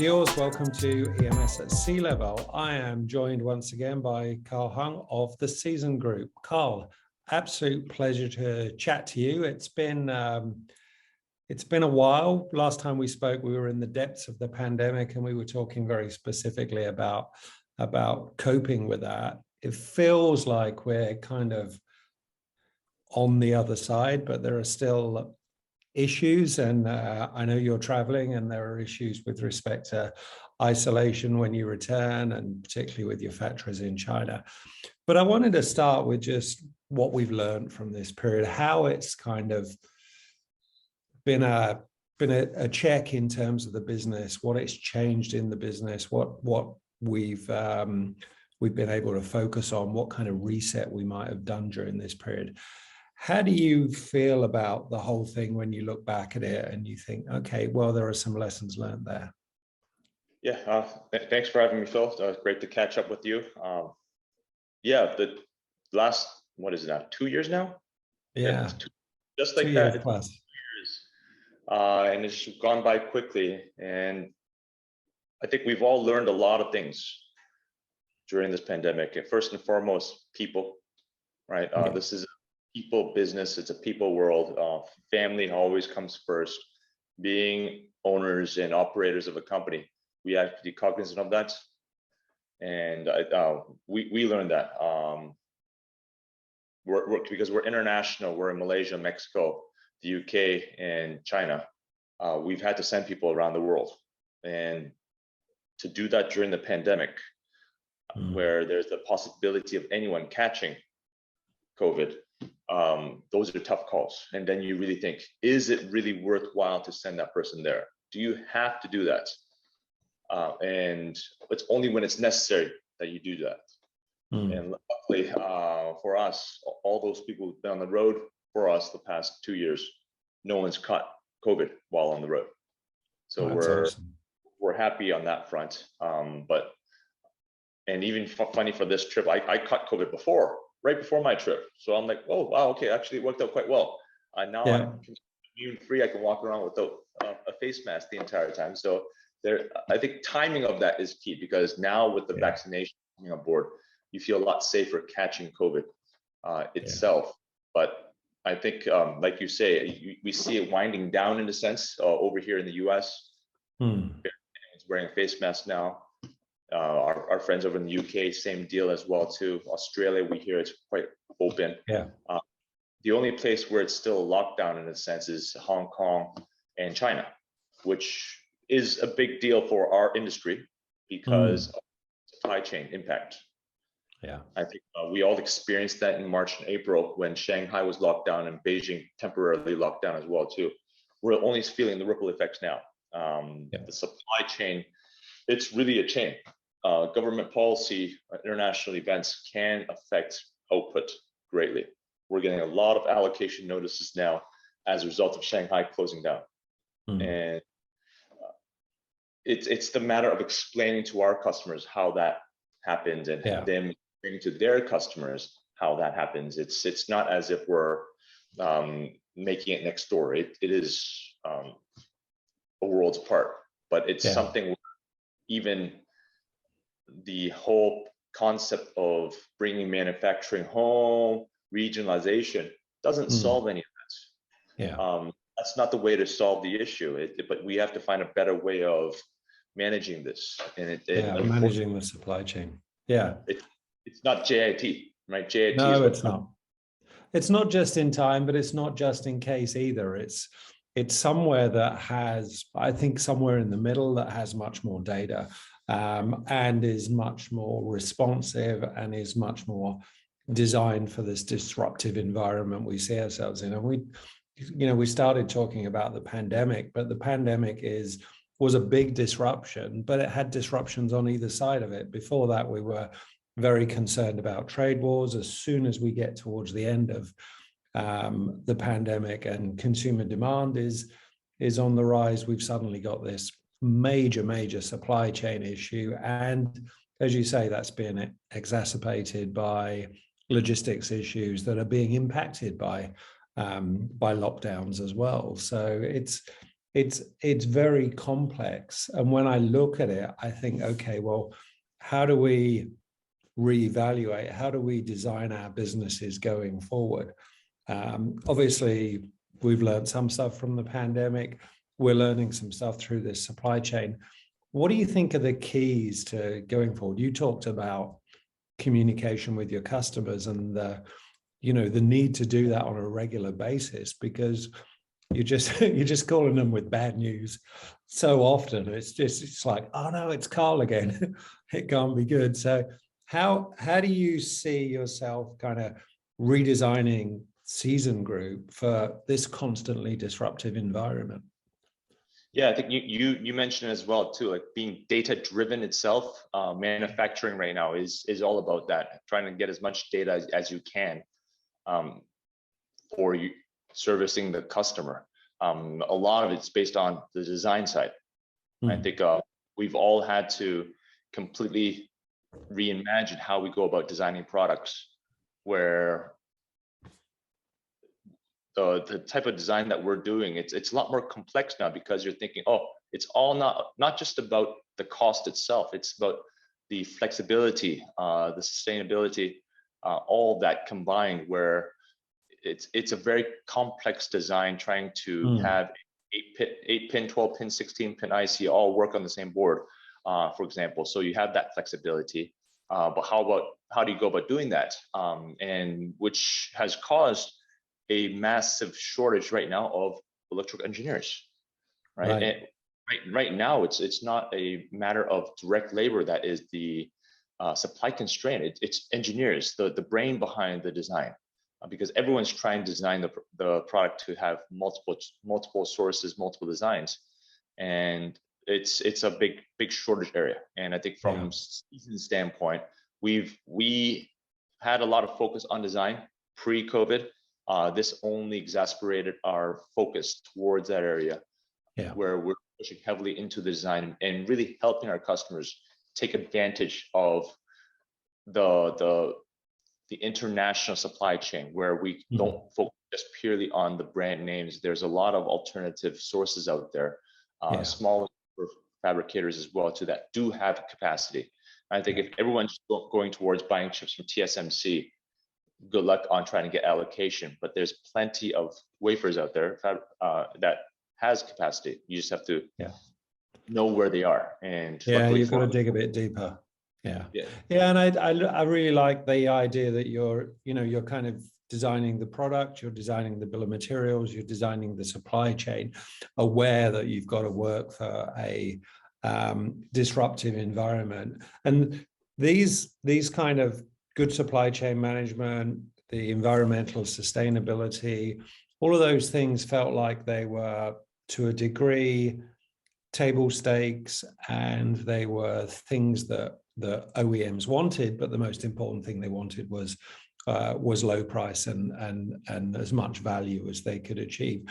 yours. Welcome to EMS at Sea Level. I am joined once again by Carl Hung of the Season Group. Carl, absolute pleasure to chat to you. It's been a while. Last time we spoke, we were in the depths of the pandemic, and we were talking very specifically about coping with that. It feels like we're kind of on the other side, but there are still issues, and I know you're traveling, and there are issues with respect to isolation when you return, and particularly with your factories in China. But I wanted to start with just what we've learned from this period, how it's kind of been a check in terms of the business, what it's changed in the business, what we've been able to focus on, what kind of reset we might have done during this period. How do you feel about the whole thing when you look back at it and you think, okay, well, there are some lessons learned there? Yeah, thanks for having me, Phil. Great to catch up with you. The last, what is it now, 2 years now? Yeah, just like 2 that. years plus. 2 years. And it's gone by quickly. And I think we've all learned a lot of things during this pandemic. And first and foremost, people, right? Yeah. This is people business, it's a people world. Family always comes first. Being owners and operators of a company, we have to be cognizant of that. And we learned that. Because we're international, we're in Malaysia, Mexico, the UK, and China. We've had to send people around the world. And to do that during the pandemic, where there's the possibility of anyone catching COVID, those are tough calls. And then you really think, is it really worthwhile to send that person there? Do you have to do that? And it's only when it's necessary that you do that. And luckily for us, all those people who've been on the road for us the past 2 years, no one's caught COVID while on the road. So we're happy on that front. And even funny for this trip, I caught COVID right before my trip. So I'm like, oh, wow, okay, actually it worked out quite well. Now I'm immune free. I can walk around without a face mask the entire time. So I think timing of that is key, because now with the vaccination coming on board, you feel a lot safer catching COVID itself. But I think, like you say, we see it winding down in a sense over here in the US. Everyone's wearing a face mask now. Our friends over in the UK, same deal as well too. Australia, we hear it's quite open. The only place where it's still a lockdown in a sense is Hong Kong and China, which is a big deal for our industry because of supply chain impact. I think we all experienced that in March and April when Shanghai was locked down and Beijing temporarily locked down as well too. We're only feeling the ripple effects now. The supply chain, it's really a chain. Government policy, international events can affect output greatly. We're getting a lot of allocation notices now as a result of Shanghai closing down. And it's the matter of explaining to our customers how that happens, and them explaining to their customers how that happens. It's not as if we're making it next door. It is a worlds apart, but it's something where even the whole concept of bringing manufacturing home, regionalization, doesn't solve any of that. That's not the way to solve the issue. But we have to find a better way of managing this. And managing the supply chain. It's not JIT, right? JIT. No, it's not. It's not just in time, but it's not just in case either. It's somewhere that has, I think, somewhere in the middle that has much more data. And is much more responsive and is much more designed for this disruptive environment we see ourselves in. And we started talking about the pandemic, but the pandemic was a big disruption, but it had disruptions on either side of it. Before that, we were very concerned about trade wars. As soon as we get towards the end of the pandemic and consumer demand is on the rise, we've suddenly got this major supply chain issue. And as you say, that's been exacerbated by logistics issues that are being impacted by lockdowns as well. So it's very complex. And when I look at it, I think, okay, well, how do we reevaluate? How do we design our businesses going forward? Obviously, we've learned some stuff from the pandemic. We're learning some stuff through this supply chain. What do you think are the keys to going forward? You talked about communication with your customers and the need to do that on a regular basis, because you're just calling them with bad news so often. It's like, oh no, it's Carl again. It can't be good. So how do you see yourself kind of redesigning Season Group for this constantly disruptive environment? Yeah, I think you mentioned as well too, like being data driven itself. Manufacturing right now is all about that, trying to get as much data as you can for you servicing the customer. A lot of it's based on the design side. I think we've all had to completely reimagine how we go about designing products, where the type of design that we're doing, it's a lot more complex now, because you're thinking, oh, it's all not just about the cost itself, it's about the flexibility, the sustainability, all that combined, where it's a very complex design, trying to have 8-pin, 12-pin, 16-pin IC all work on the same board, for example. So you have that flexibility, but how do you go about doing that? And which has caused a massive shortage right now of electrical engineers, right? And right now, it's not a matter of direct labor that is the supply constraint. It's engineers, the brain behind the design, because everyone's trying to design the product to have multiple sources, multiple designs, and it's a big shortage area. And I think from Season standpoint, we had a lot of focus on design pre-COVID. This only exacerbated our focus towards that area, where we're pushing heavily into the design and really helping our customers take advantage of the international supply chain, where we don't focus just purely on the brand names. There's a lot of alternative sources out there, smaller fabricators as well too, that do have capacity. And I think if everyone's going towards buying chips from TSMC, good luck on trying to get allocation, but there's plenty of wafers out there that has capacity. You just have to know where they are. And you've got to dig a bit deeper. And I really like the idea that you're kind of designing the product, you're designing the bill of materials, you're designing the supply chain, aware that you've got to work for a disruptive environment. And these kind of good supply chain management, the environmental sustainability, all of those things felt like they were, to a degree, table stakes, and they were things that the OEMs wanted, but the most important thing they wanted was low price and as much value as they could achieve.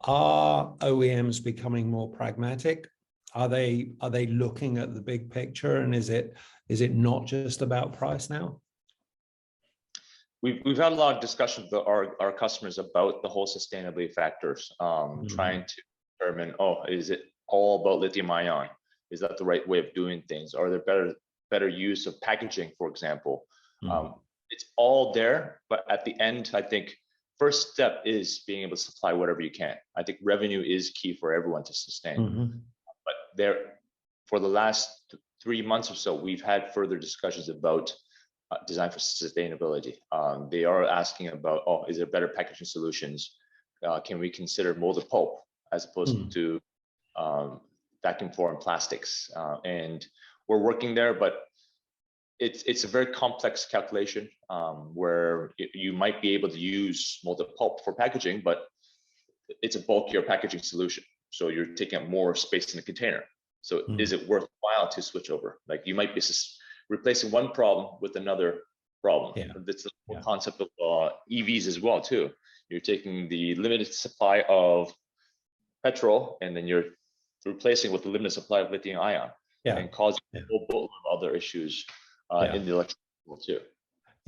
Are OEMs becoming more pragmatic? Are they looking at the big picture, and is it not just about price now? We've had a lot of discussion with our customers about the whole sustainability factors, trying to determine, is it all about lithium ion? Is that the right way of doing things? Are there better use of packaging, for example? It's all there, but at the end, I think first step is being able to supply whatever you can. I think revenue is key for everyone to sustain. But for the last 3 months or so, we've had further discussions about design for sustainability. They are asking about, is there better packaging solutions? Can we consider molded pulp as opposed to vacuum formed plastics? And we're working there, but it's a very complex calculation, where you might be able to use molded pulp for packaging, but it's a bulkier packaging solution. So you're taking up more space in the container. So is it worthwhile to switch over? Like, you might be replacing one problem with another problem. That's the whole concept of EVs as well too. You're taking the limited supply of petrol, and then you're replacing with the limited supply of lithium ion, and causing a whole boatload of other issues in the electric world too.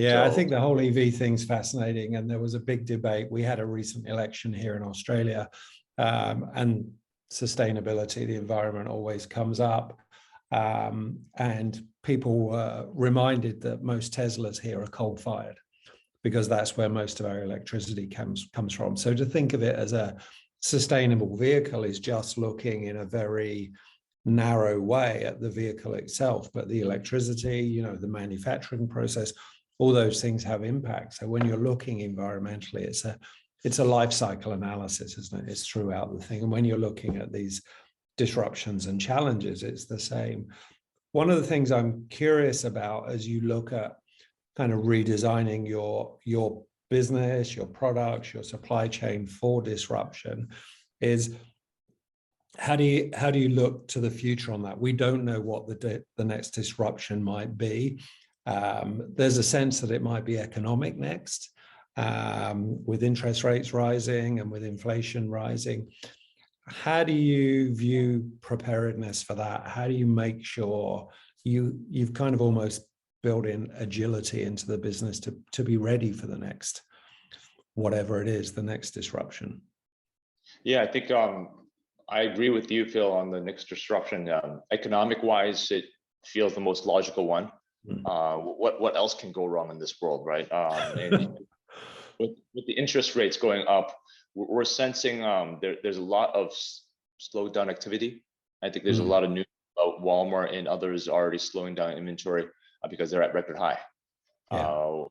I think the whole EV thing's fascinating, and there was a big debate. We had a recent election here in Australia, and sustainability, the environment always comes up. And people were reminded that most Teslas here are coal-fired because that's where most of our electricity comes from. So to think of it as a sustainable vehicle is just looking in a very narrow way at the vehicle itself, but the electricity, you know, the manufacturing process, all those things have impact. So when you're looking environmentally, it's a life cycle analysis, isn't it? It's throughout the thing. And when you're looking at these disruptions and challenges, it's the same. One of the things I'm curious about as you look at kind of redesigning your business, your products, your supply chain for disruption is how do you look to the future on that? We don't know what the next disruption might be. There's a sense that it might be economic next, with interest rates rising and with inflation rising. How do you view preparedness for that? How do you make sure you've kind of almost built in agility into the business to be ready for the next, whatever it is, the next disruption? Yeah, I think I agree with you, Phil, on the next disruption. Economic wise, it feels the most logical one. What else can go wrong in this world, right? And with the interest rates going up, we're sensing there's a lot of slowed down activity. I think there's a lot of news about Walmart and others already slowing down inventory because they're at record high. Yeah.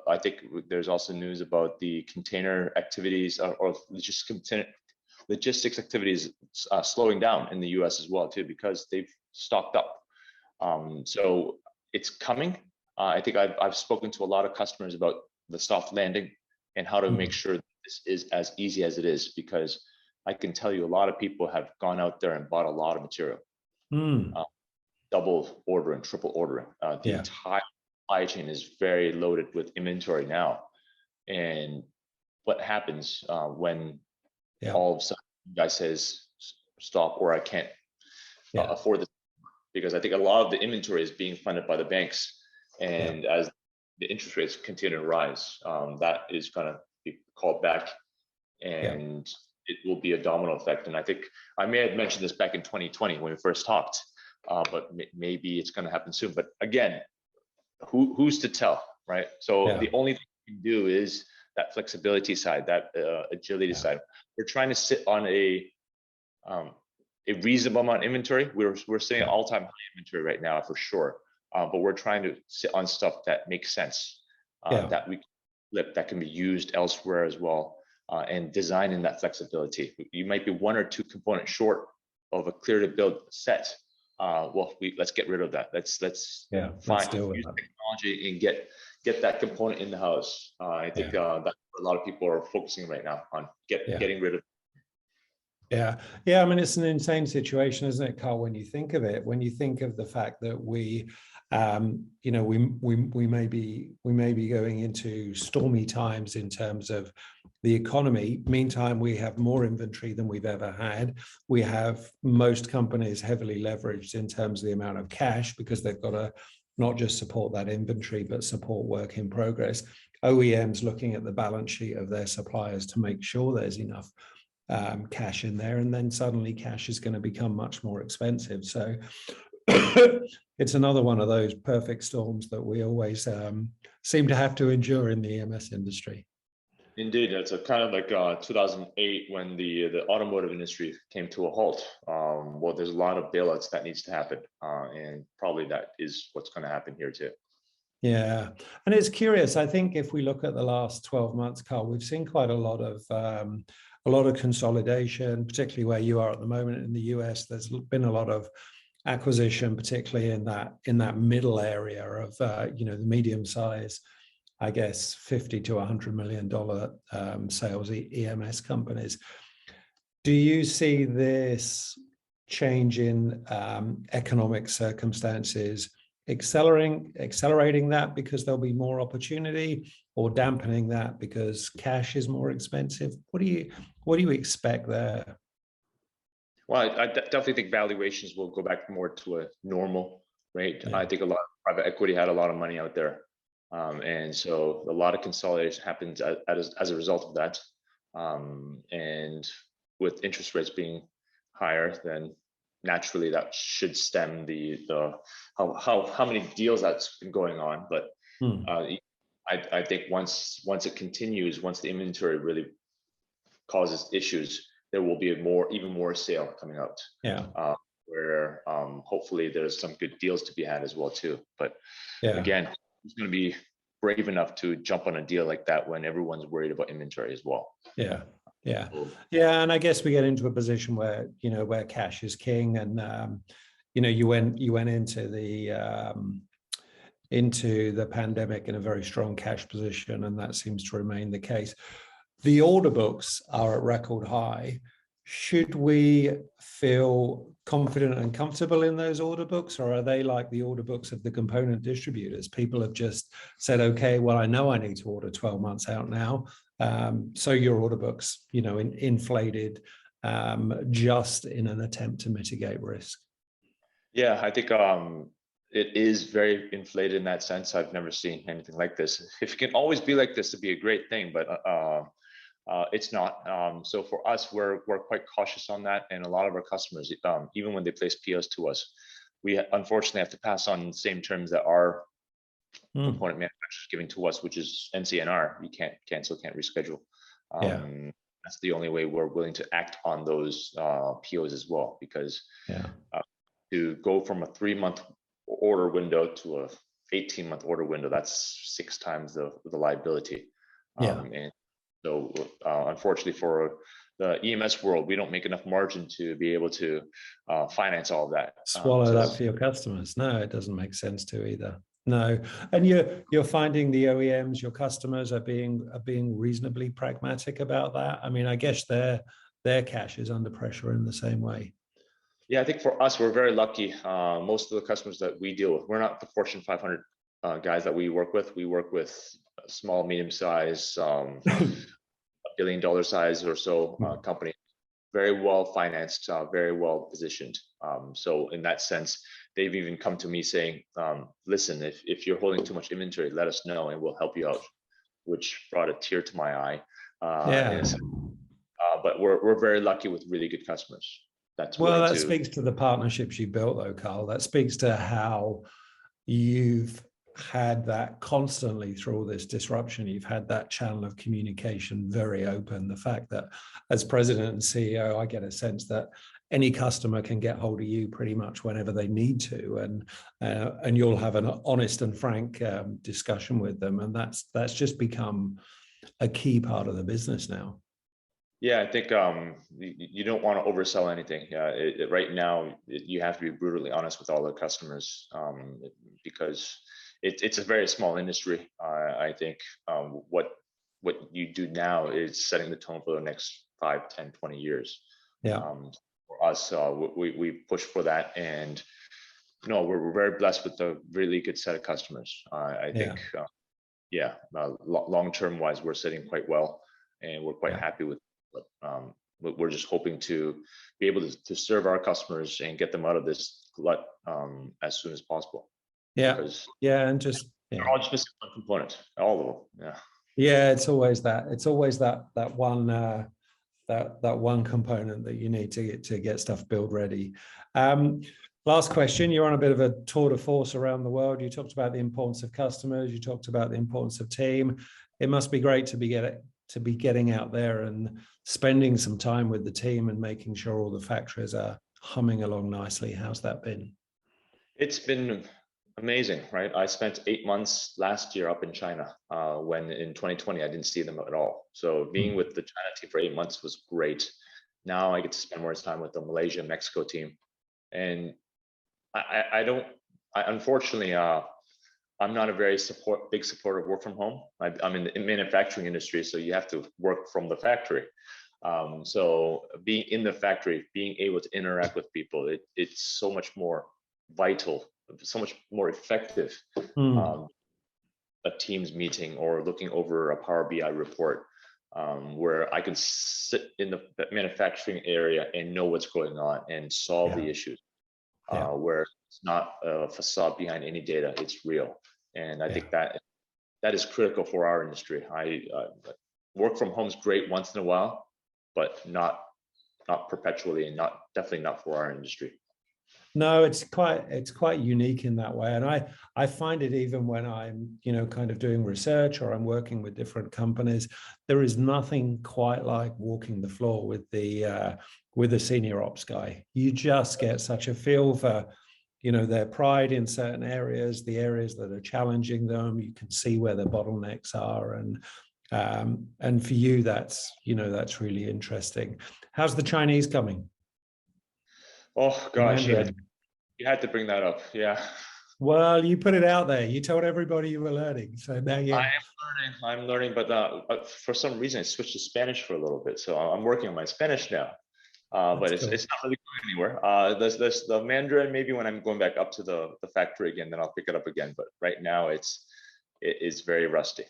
I think there's also news about the container activities or logistics activities slowing down in the US as well too, because they've stocked up. So it's coming. I think I've spoken to a lot of customers about the soft landing and how to make sure this is as easy as it is, because I can tell you a lot of people have gone out there and bought a lot of material, double ordering, triple ordering. The entire supply chain is very loaded with inventory now. And what happens when all of a sudden the guy says, stop, or I can't afford this? Because I think a lot of the inventory is being funded by the banks. And as the interest rates continue to rise, that is going to be called back, and it will be a domino effect. And I think I may have mentioned this back in 2020 when we first talked, but maybe it's going to happen soon. But again, who's to tell, right? So the only thing we can do is that flexibility side, that agility side. We're trying to sit on a reasonable amount of inventory. We're sitting at all-time high inventory right now for sure, but we're trying to sit on stuff that makes sense, that we flip, that can be used elsewhere as well, and design in that flexibility. You might be one or two components short of a clear to build set. Well, let's get rid of that. Let's find use technology and get that component in the house. I think that's what a lot of people are focusing right now on, getting rid of. Yeah. I mean, it's an insane situation, isn't it, Carl? When you think of it, when you think of the fact that we may be going into stormy times in terms of the economy. Meantime, we have more inventory than we've ever had. We have most companies heavily leveraged in terms of the amount of cash because they've got to not just support that inventory, but support work in progress. OEMs looking at the balance sheet of their suppliers to make sure there's enough cash in there, and then suddenly cash is going to become much more expensive. So it's another one of those perfect storms that we always seem to have to endure in the EMS industry. Indeed, it's a kind of like 2008 when the automotive industry came to a halt. Well, there's a lot of bailouts that needs to happen, and probably that is what's going to happen here too. Yeah, and it's curious. I think if we look at the last 12 months, Carl, we've seen quite a lot of consolidation, particularly where you are at the moment in the US. There's been a lot of acquisition, particularly in that middle area of the medium size, I guess $50 to $100 million sales EMS companies. Do you see this change in economic circumstances accelerating that because there'll be more opportunity, or dampening that because cash is more expensive? What do you expect there? Well, I definitely think valuations will go back more to a normal rate. I think a lot of private equity had a lot of money out there. And so a lot of consolidation happens as a result of that. And with interest rates being higher, then naturally that should stem the how many deals that's been going on. But I think once it continues, once the inventory really causes issues, there will be even more sale coming out. Yeah. Where hopefully there's some good deals to be had as well too. But again, who's going to be brave enough to jump on a deal like that when everyone's worried about inventory as well? Yeah. And I guess we get into a position where, where cash is king, and you went into the pandemic in a very strong cash position, and that seems to remain the case. The order books are at record high. Should we feel confident and comfortable in those order books, or are they like the order books of the component distributors? People have just said, okay, well, I know I need to order 12 months out now. So your order books, inflated just in an attempt to mitigate risk. Yeah, I think it is very inflated in that sense. I've never seen anything like this. If it can always be like this, it'd be a great thing, but it's not. So for us, we're quite cautious on that, and a lot of our customers, even when they place POs to us, we unfortunately have to pass on the same terms that our component manufacturers giving to us, which is NCNR. You can't cancel, can't reschedule. That's the only way we're willing to act on those POs as well, because to go from a 3-month order window to a 18-month order window, that's 6 times the liability. And so unfortunately for the EMS world, we don't make enough margin to be able to finance all of that. Swallow that for your customers. No, it doesn't make sense to either. No, and you're finding the OEMs, your customers, are being reasonably pragmatic about that. I mean, I guess their cash is under pressure in the same way. Yeah, I think for us, we're very lucky. Most of the customers that we deal with, we're not the Fortune 500 guys that we work with. We work with small, medium-sized, $1 billion size or so company, very well financed, very well positioned. So in that sense, they've even come to me saying, listen, if you're holding too much inventory, let us know and we'll help you out, which brought a tear to my eye. But we're very lucky with really good customers. That speaks to the partnerships you built, though, Carl. That speaks to how you've had that constantly through all this disruption. You've had that channel of communication very open. The fact that as president and CEO, I get a sense that any customer can get hold of you pretty much whenever they need to, and you'll have an honest and frank discussion with them, and that's just become a key part of the business now. Yeah, I think you don't want to oversell anything. Right now, you have to be brutally honest with all the customers, because it's a very small industry. I think what you do now is setting the tone for the next 5, 10, 20 years. For us, we push for that, and we're very blessed with a really good set of customers. I think, long-term wise, we're sitting quite well, and we're quite happy with. But we're just hoping to be able to serve our customers and get them out of this glut as soon as possible. And they're all just missing one component, all of them. It's always that one that one component that you need to get stuff build ready. Last question. You're on a bit of a tour de force around the world. You talked about the importance of customers. You talked about the importance of team. It must be great to be getting out there and spending some time with the team and making sure all the factories are humming along nicely. How's that been? It's been amazing, right? I spent 8 months last year up in China, when in 2020 I didn't see them at all. So being with the China team for 8 months was great. Now I get to spend more time with the Malaysia, Mexico team. And unfortunately, I'm not a very big supporter of work from home. I'm in the manufacturing industry, so you have to work from the factory. So being in the factory, being able to interact with people, it's so much more vital, so much more effective. A Teams meeting or looking over a Power BI report, where I can sit in the manufacturing area and know what's going on and solve the issues. Where it's not a facade behind any data, it's real. And I think that is critical for our industry. Work from home is great once in a while, but not not perpetually, and definitely not for our industry. No, it's quite unique in that way. And I find it even when I'm, kind of doing research or I'm working with different companies, there is nothing quite like walking the floor with the senior ops guy. You just get such a feel for, their pride in certain areas, the areas that are challenging them. You can see where the bottlenecks are. And for you, that's really interesting. How's the Chinese coming? Oh gosh, you had to bring that up. Yeah. Well, you put it out there. You told everybody you were learning. So now you. I'm learning, but for some reason I switched to Spanish for a little bit. So I'm working on my Spanish now. But it's not really going anywhere. There's the Mandarin. Maybe when I'm going back up to the factory again, then I'll pick it up again. But right now it is very rusty.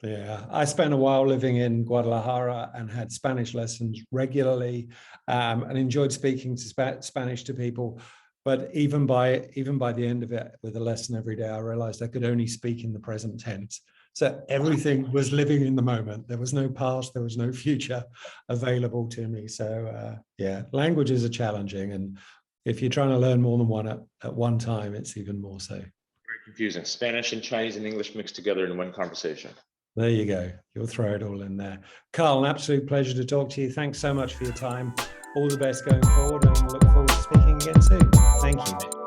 Yeah, I spent a while living in Guadalajara and had Spanish lessons regularly, and enjoyed speaking to Spanish to people. But even by the end of it, with a lesson every day, I realized I could only speak in the present tense. So everything was living in the moment. There was no past, there was no future available to me. So yeah, languages are challenging, and if you're trying to learn more than one at one time, it's even more so. Very confusing. Spanish and Chinese and English mixed together in one conversation. There you go. You'll throw it all in there. Carl, an absolute pleasure to talk to you. Thanks so much for your time. All the best going forward, and we'll look forward to speaking again soon. Thank you.